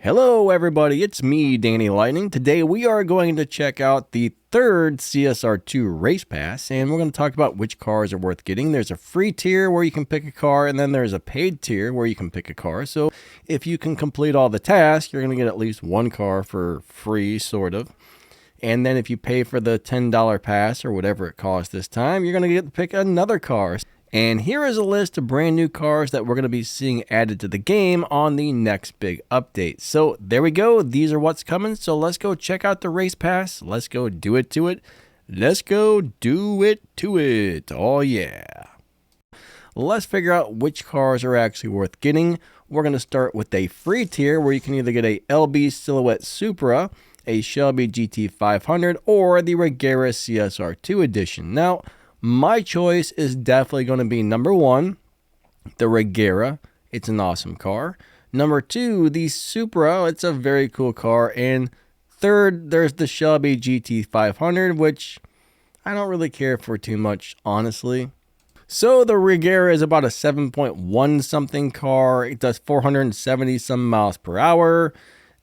Hello everybody, it's me, Danny Lightning. Today we are going to check out the third CSR2 Race Pass, and we're going to talk about which cars are worth getting. There's a free tier where you can pick a car, and then there's a paid tier where you can pick a car. So if you can complete all the tasks, you're going to get at least one car for free, sort of. And then if you pay for the $10 pass or whatever it costs this time, you're going to get to pick another car. And here is a list of brand new cars that we're going to be seeing added to the game on the next big update. So there we go. These are what's coming. So let's go check out the race pass. Let's go do it to it. Let's go do it to it. Oh yeah. Let's figure out which cars are actually worth getting. We're going to start with a free tier where you can either get a LB Silhouette Supra, a Shelby GT500, or the Regera CSR2 edition. Now, my choice is definitely going to be number one, the Regera. It's an awesome car. Number two, the Supra. It's a very cool car. And third, there's the Shelby GT500, which I don't really care for too much, honestly. So the Regera is about a 7.1 something car. It does 470 some miles per hour.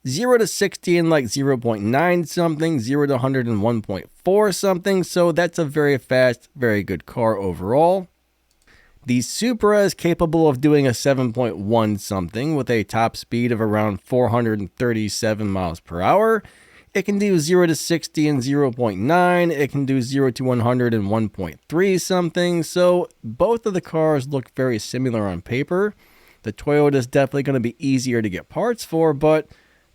0 to 60 in like 0.9 something, 0 to 100 in 1.4 something. So that's a very fast, very good car overall. The Supra is capable of doing a 7.1 something with a top speed of around 437 miles per hour. It can do 0 to 60 in 0.9. It can do 0 to 100 in 1.3 something. So both of the cars look very similar on paper. The Toyota is definitely going to be easier to get parts for, but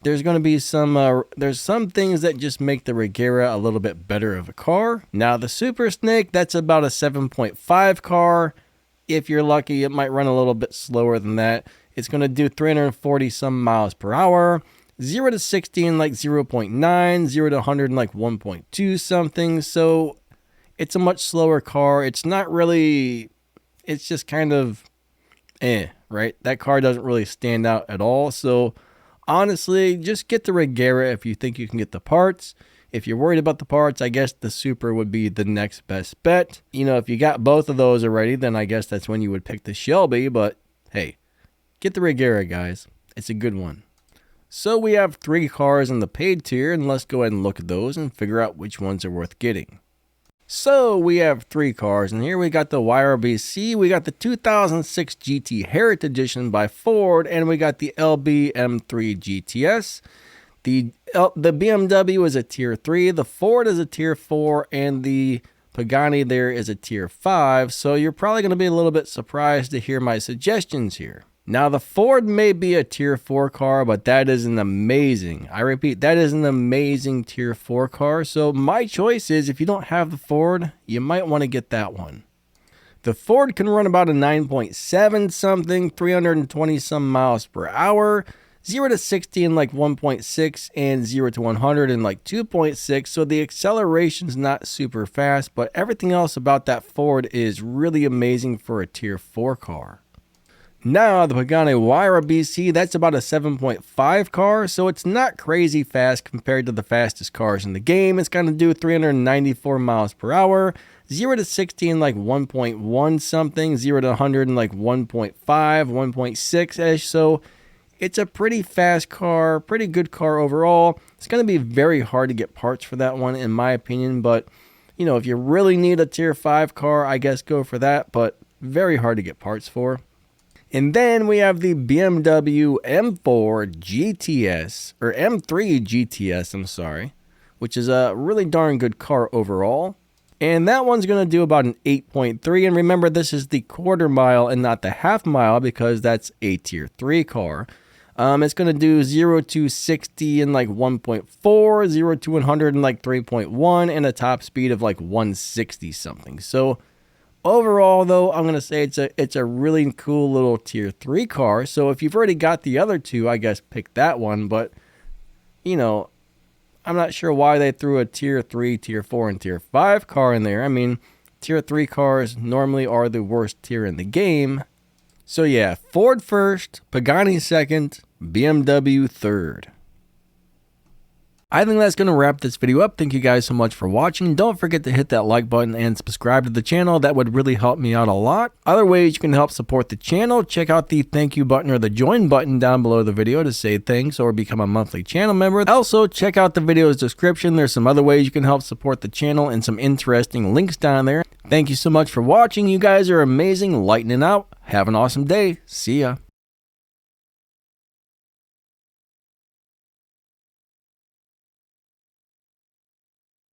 there's going to be some things that just make the Regera a little bit better of a car. Now the Super Snake, that's about a 7.5 car. If you're lucky, it might run a little bit slower than that. It's going to do 340 some miles per hour. 0 to 60 in like 0.9, 0 to 100 in like 1.2 something. So it's a much slower car. It's not really, it's just kind of right? That car doesn't really stand out at all. So honestly, just get the Regera if you think you can get the parts. If you're worried about the parts, I guess the Supra would be the next best bet. You know, if you got both of those already, then I guess that's when you would pick the Shelby. But hey, get the Regera, guys. It's a good one. So we have 3 cars in the paid tier, and let's go ahead and look at those and figure out which ones are worth getting. So we have 3 cars in here. We got the YRBC, we got the 2006 GT Heritage Edition by Ford, and we got the LB M3 GTS. The BMW is a tier 3, the Ford is a tier 4, and the Pagani there is a tier 5. So you're probably going to be a little bit surprised to hear my suggestions here. Now the Ford may be a tier 4 car, but that is an amazing, I repeat, that is an amazing tier 4 car. So my choice is, if you don't have the Ford, you might want to get that one. The Ford can run about a 9.7 something, 320 some miles per hour, 0 to 60 in like 1.6, and 0 to 100 in like 2.6. So the acceleration's not super fast, but everything else about that Ford is really amazing for a tier 4 car. Now, the Pagani YRBC, that's about a 7.5 car, so it's not crazy fast compared to the fastest cars in the game. It's going to do 394 miles per hour, 0 to 60 in like 1.1 something, 0 to 100 in like 1.5, 1.6-ish, so it's a pretty fast car, pretty good car overall. It's going to be very hard to get parts for that one, in my opinion, but, you know, if you really need a tier 5 car, I guess go for that, but very hard to get parts for. And then we have the BMW M4 GTS, or M3 GTS, I'm sorry, which is a really darn good car overall. And that one's going to do about an 8.3. And remember, this is the quarter mile and not the half mile, because that's a tier 3 car. It's going to do 0 to 60 in like 1.4, 0 to 100 in like 3.1, and a top speed of like 160 something. So overall, though, I'm going to say it's a really cool little tier 3 car. So if you've already got the other two, I guess pick that one. But, you know, I'm not sure why they threw a tier 3, tier 4, and tier 5 car in there. I mean, tier 3 cars normally are the worst tier in the game. So yeah, Ford first, Pagani second, BMW third. I think that's going to wrap this video up. Thank you guys so much for watching. Don't forget to hit that like button and subscribe to the channel. That would really help me out a lot. Other ways you can help support the channel, check out the thank you button or the join button down below the video to say thanks or become a monthly channel member. Also, check out the video's description. There's some other ways you can help support the channel and some interesting links down there. Thank you so much for watching. You guys are amazing. Lightning out. Have an awesome day. See ya.